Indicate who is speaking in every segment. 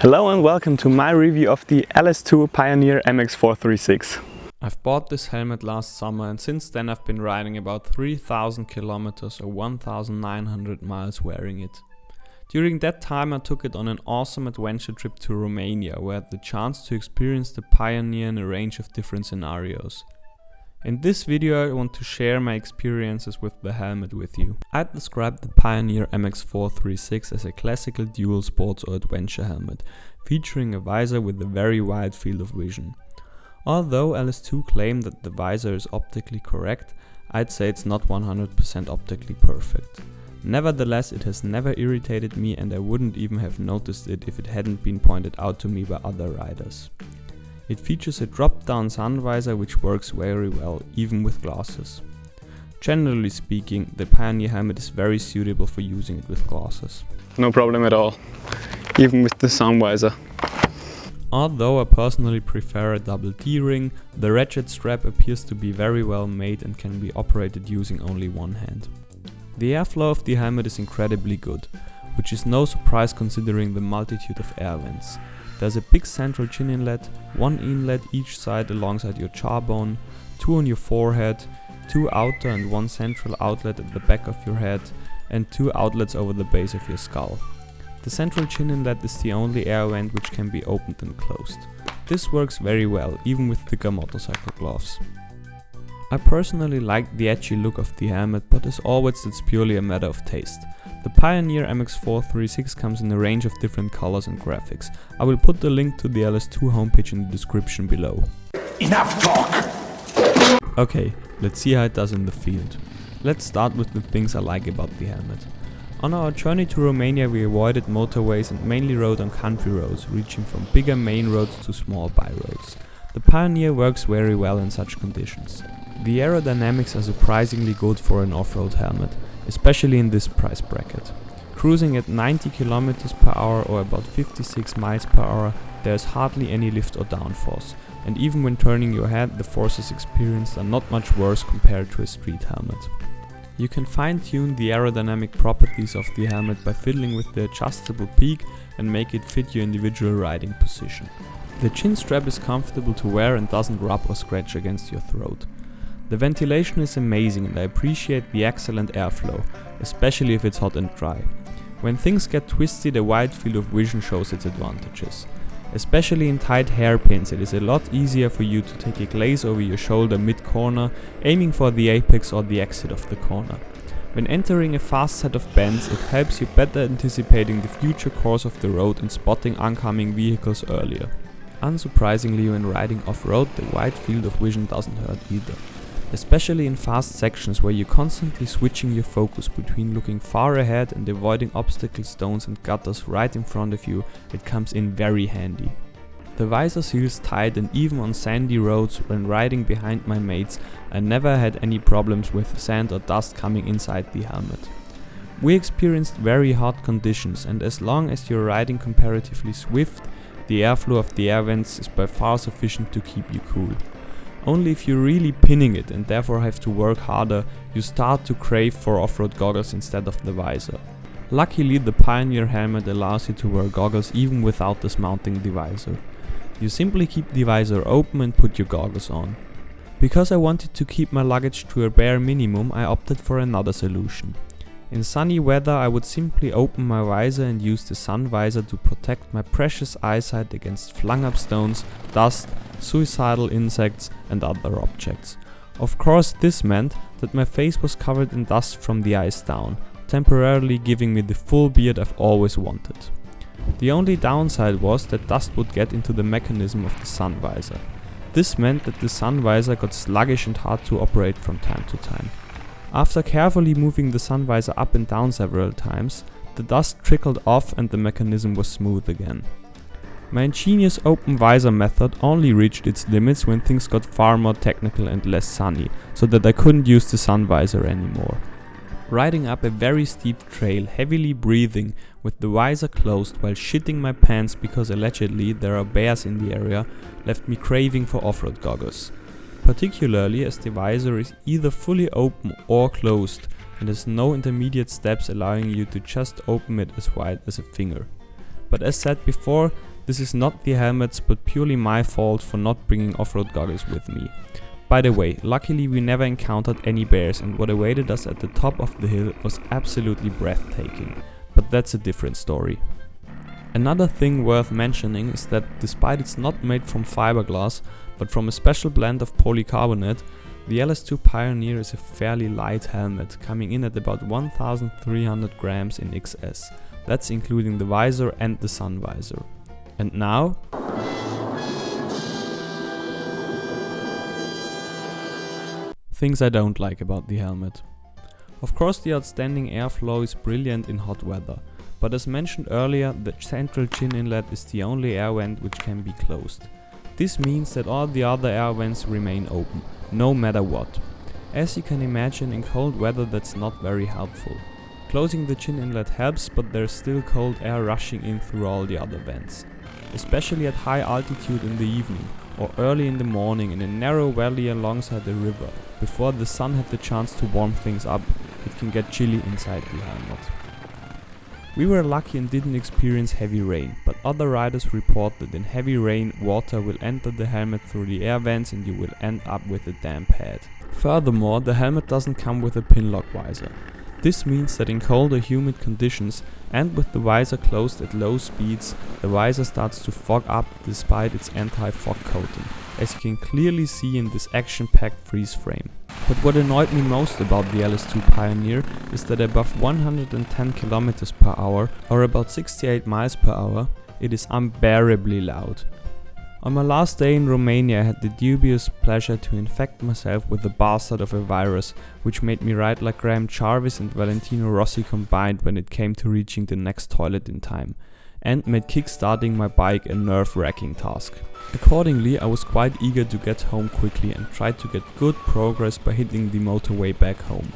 Speaker 1: Hello and welcome to my review of the LS2 Pioneer MX436.
Speaker 2: I've bought this helmet last summer and since then I've been riding about 3,000 kilometers or 1,900 miles wearing it. During that time I took it on an awesome adventure trip to Romania where I had the chance to experience the Pioneer in a range of different scenarios. In this video I want to share my experiences with the helmet with you. I'd describe the Pioneer MX436 as a classical dual sports or adventure helmet, featuring a visor with a very wide field of vision. Although LS2 claim that the visor is optically correct, I'd say it's not 100% optically perfect. Nevertheless, it has never irritated me and I wouldn't even have noticed it if it hadn't been pointed out to me by other riders. It features a drop-down sun visor which works very well, even with glasses. Generally speaking, the Pioneer helmet is very suitable for using it with glasses.
Speaker 1: No problem at all, even with the sun visor.
Speaker 2: Although I personally prefer a double D-ring, the ratchet strap appears to be very well made and can be operated using only one hand. The airflow of the helmet is incredibly good, which is no surprise considering the multitude of air vents. There's a big central chin inlet, one inlet each side alongside your jawbone, two on your forehead, two outer and one central outlet at the back of your head, and two outlets over the base of your skull. The central chin inlet is the only air vent which can be opened and closed. This works very well, even with thicker motorcycle gloves. I personally like the edgy look of the helmet, but as always it's purely a matter of taste. The Pioneer MX436 comes in a range of different colors and graphics. I will put the link to the LS2 homepage in the description below.
Speaker 3: Enough talk!
Speaker 2: Okay, let's see how it does in the field. Let's start with the things I like about the helmet. On our journey to Romania we avoided motorways and mainly rode on country roads, reaching from bigger main roads to small byroads. The Pioneer works very well in such conditions. The aerodynamics are surprisingly good for an off-road helmet, especially in this price bracket. Cruising at 90 km per hour or about 56 miles per hour, there is hardly any lift or downforce, and even when turning your head the forces experienced are not much worse compared to a street helmet. You can fine-tune the aerodynamic properties of the helmet by fiddling with the adjustable peak and make it fit your individual riding position. The Chinstrap is comfortable to wear and doesn't rub or scratch against your throat. The ventilation is amazing and I appreciate the excellent airflow, especially if it's hot and dry. When things get twisty, the wide field of vision shows its advantages. Especially in tight hairpins, it is a lot easier for you to take a glaze over your shoulder mid-corner, aiming for the apex or the exit of the corner. When entering a fast set of bends, it helps you better anticipating the future course of the road and spotting oncoming vehicles earlier. Unsurprisingly, when riding off-road, the wide field of vision doesn't hurt either. Especially in fast sections where you're constantly switching your focus between looking far ahead and avoiding obstacle stones and gutters right in front of you, it comes in very handy. The visor seals tight and even on sandy roads when riding behind my mates I never had any problems with sand or dust coming inside the helmet. We experienced very hot conditions and as long as you're riding comparatively swift, the airflow of the air vents is by far sufficient to keep you cool. Only if you're really pinning it and therefore have to work harder, you start to crave for off-road goggles instead of the visor. Luckily the Pioneer helmet allows you to wear goggles even without dismounting the visor. You simply keep the visor open and put your goggles on. Because I wanted to keep my luggage to a bare minimum, I opted for another solution. In sunny weather I would simply open my visor and use the sun visor to protect my precious eyesight against flung-up stones, dust, suicidal insects and other objects. Of course this meant that my face was covered in dust from the eyes down, temporarily giving me the full beard I've always wanted. The only downside was that dust would get into the mechanism of the sun visor. This meant that the sun visor got sluggish and hard to operate from time to time. After carefully moving the sun visor up and down several times, the dust trickled off and the mechanism was smooth again. My ingenious open visor method only reached its limits when things got far more technical and less sunny, so that I couldn't use the sun visor anymore. Riding up a very steep trail, heavily breathing, with the visor closed while shitting my pants because allegedly there are bears in the area, left me craving for off-road goggles. Particularly as the visor is either fully open or closed and has no intermediate steps allowing you to just open it as wide as a finger. But as said before, this is not the helmet's but purely my fault for not bringing off-road goggles with me. By the way, luckily we never encountered any bears, and what awaited us at the top of the hill was absolutely breathtaking. But that's a different story. Another thing worth mentioning is that despite it's not made from fiberglass, but from a special blend of polycarbonate, the LS2 Pioneer is a fairly light helmet, coming in at about 1300 grams in XS. That's including the visor and the sun visor. And now, things I don't like about the helmet. Of course, the outstanding airflow is brilliant in hot weather, but as mentioned earlier, the central chin inlet is the only air vent which can be closed. This means that all the other air vents remain open, no matter what. As you can imagine, in cold weather that's not very helpful. Closing the chin inlet helps, but there's still cold air rushing in through all the other vents. Especially at high altitude in the evening or early in the morning in a narrow valley alongside the river, before the sun had the chance to warm things up, it can get chilly inside the helmet. We were lucky and didn't experience heavy rain, but other riders report that in heavy rain, water will enter the helmet through the air vents and you will end up with a damp head. Furthermore, the helmet doesn't come with a pinlock visor. This means that in cold or humid conditions, and with the visor closed at low speeds, the visor starts to fog up despite its anti-fog coating, as you can clearly see in this action-packed freeze frame. But what annoyed me most about the LS2 Pioneer is that above 110 km per hour, or about 68 miles per hour, it is unbearably loud. On my last day in Romania, I had the dubious pleasure to infect myself with the bastard of a virus, which made me ride like Graham Jarvis and Valentino Rossi combined when it came to reaching the next toilet in time, and made kick-starting my bike a nerve-wracking task. Accordingly, I was quite eager to get home quickly and tried to get good progress by hitting the motorway back home.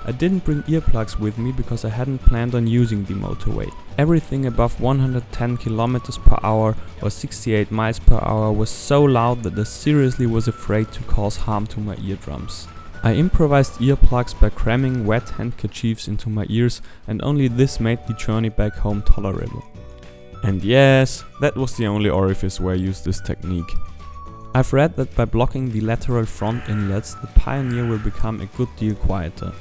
Speaker 2: I didn't bring earplugs with me because I hadn't planned on using the motorway. Everything above 110 km per hour or 68 miles per hour was so loud that I seriously was afraid to cause harm to my eardrums. I improvised earplugs by cramming wet handkerchiefs into my ears, and only this made the journey back home tolerable. And yes, that was the only orifice where I used this technique. I've read that by blocking the lateral front inlets, the Pioneer will become a good deal quieter.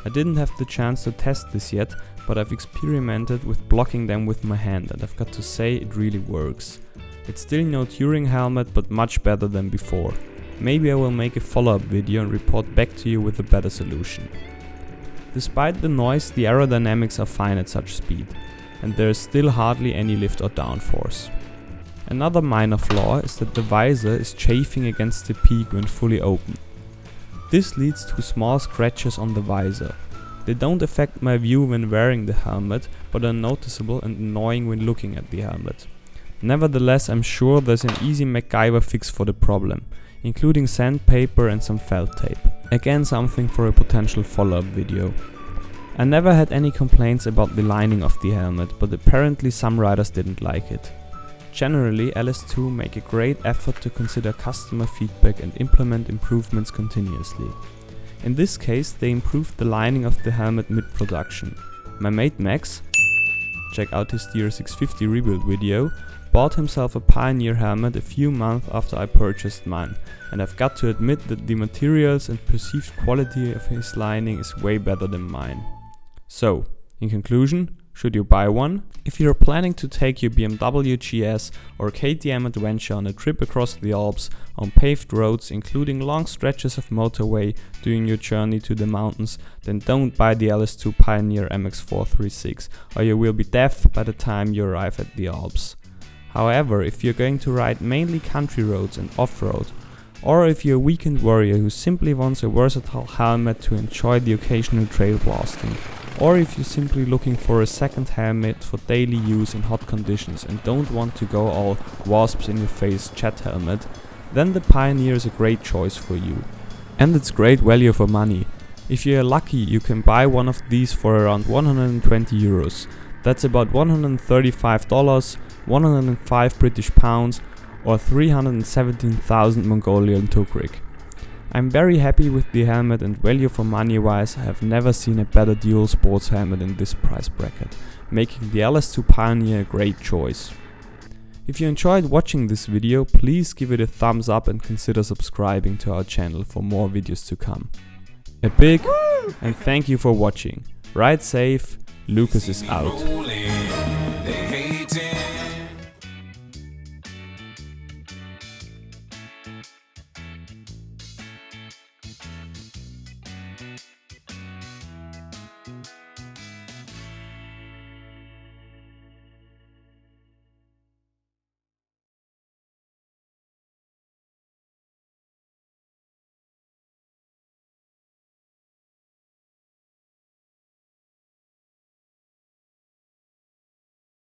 Speaker 2: I didn't have the chance to test this yet, but I've experimented with blocking them with my hand, and I've got to say it really works. It's still no touring helmet, but much better than before. Maybe I will make a follow-up video and report back to you with a better solution. Despite the noise, the aerodynamics are fine at such speed, and there is still hardly any lift or downforce. Another minor flaw is that the visor is chafing against the peak when fully open. This leads to small scratches on the visor. They don't affect my view when wearing the helmet, but are noticeable and annoying when looking at the helmet. Nevertheless, I'm sure there's an easy MacGyver fix for the problem, including sandpaper and some felt tape. Again, something for a potential follow-up video. I never had any complaints about the lining of the helmet, but apparently some riders didn't like it. Generally, LS2 make a great effort to consider customer feedback and implement improvements continuously. In this case, they improved the lining of the helmet mid-production. My mate Max, check out his DR650 rebuild video, bought himself a Pioneer helmet a few months after I purchased mine, and I've got to admit that the materials and perceived quality of his lining is way better than mine. So, in conclusion, should you buy one? If you're planning to take your BMW GS or KTM Adventure on a trip across the Alps on paved roads including long stretches of motorway during your journey to the mountains, then don't buy the LS2 Pioneer MX436 or you will be deaf by the time you arrive at the Alps. However, if you're going to ride mainly country roads and off-road, or if you're a weekend warrior who simply wants a versatile helmet to enjoy the occasional trail blasting, or if you're simply looking for a second helmet for daily use in hot conditions and don't want to go all wasps in your face jet helmet, then the Pioneer is a great choice for you. And it's great value for money. If you're lucky, you can buy one of these for around 120 euros. That's about $135, 105 British pounds or 317,000 Mongolian Tughrik. I'm very happy with the helmet, and value for money wise I have never seen a better dual sports helmet in this price bracket, making the LS2 Pioneer a great choice. If you enjoyed watching this video, please give it a thumbs up and consider subscribing to our channel for more videos to come. A big and thank you for watching. Ride safe, Lucas is out.